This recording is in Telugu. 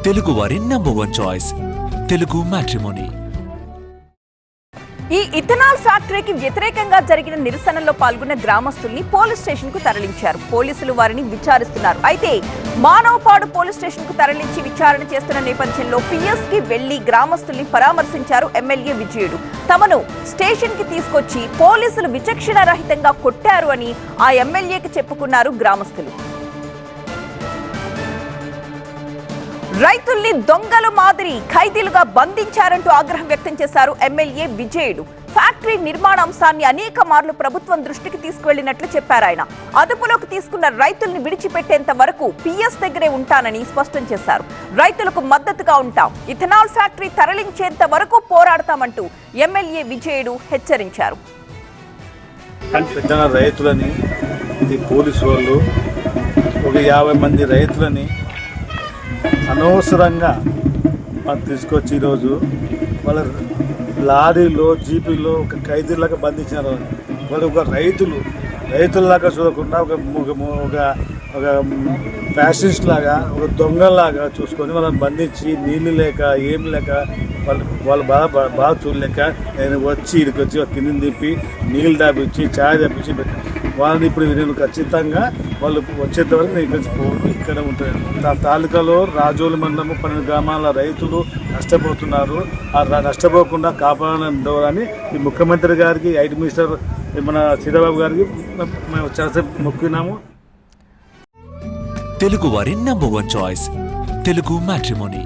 తెలుగు వారి నంబర్ 1 చాయిస్ తెలుగు మ్యాట్రిమోనీ. ఈ ఇథనాల్ ఫ్యాక్టరీకి వ్యతిరేకంగా జరిగిన నిరసనలో పాల్గొన్న గ్రామస్తుల్ని పోలీస్ స్టేషన్ కు తరలించారు. పోలీసులు వారిని విచారిస్తున్నారు. అయితే మానవపాడు పోలీస్ స్టేషన్ కు తరలించి విచారణ చేస్తున్న నేపథ్యంలో పిఎస్ కి వెళ్లి గ్రామస్తుల్ని పరామర్శించారు ఎమ్మెల్యే విజయుడు. తమను స్టేషన్ కి తీసుకొచ్చి పోలీసులు విచక్షణ రహితంగా కొట్టారు అని ఆ ఎమ్మెల్యేకి చెప్పుకున్నారు గ్రామస్తులు. రైతుల్ని దొంగల మాదిరి ఖైదీలుగా బంధించారంటూ ఆగ్రహం వ్యక్తం చేశారు ఎమ్మెల్యే విజయుడు. ఫ్యాక్టరీ నిర్మాణ అంశాన్ని అనేక మార్లు ప్రభుత్వం దృష్టికి తీసుకువెళ్లినట్లు చెప్పారు ఆయన. అదుపులోకి తీసుకున్న రైతుల్ని విడిచిపెట్టేంత వరకు పిఎస్ దగ్గరే ఉంటానని స్పష్టం చేశారు. రైతులకు మద్దతుగా ఉంటాం, ఇథనాల్ ఫ్యాక్టరీ తరలించేంత వరకు పోరాడతామంటూ ఎమ్మెల్యే విజయుడు హెచ్చరించారు. రైతులని పోలీసు వాళ్ళు ఒక 50 మంది రైతులని అనవసరంగా మనం తీసుకొచ్చి ఈరోజు వాళ్ళ లారీలో జీపీలో ఒక ఖైదీలాగా బంధించినారు. వాళ్ళు ఒక రైతుల్లాగా చూడకుండా ఒక ఫ్యాషనిస్ట్ లాగా ఒక దొంగలాగా చూసుకొని వాళ్ళని బంధించి నీళ్ళు లేక ఏం లేక వాళ్ళు బాగా చూడలేక నేను ఇక్కడికి వచ్చి కింద తిప్పి నీళ్ళు దాపించి ఛాయ్ తెప్పించి పెట్టాను. వాళ్ళని ఇప్పుడు నేను ఖచ్చితంగా వాళ్ళు వచ్చేంత వరకు నేను ఇక్కడ ఉంటాను. తాలూకాలో రాజోలు మండలము 12 గ్రామాల రైతులు నష్టపోతున్నారు. ఆ నష్టపోకుండా కాపాడాలని ఈ ముఖ్యమంత్రి గారికి, ఐటీ మినిస్టర్ మన చంద్రబాబు గారికి మేము చాలా మొక్కున్నాము. తెలుగు వారి నంబర్ 1 చాయిస్ తెలుగు మ్యాట్రిమోనీ.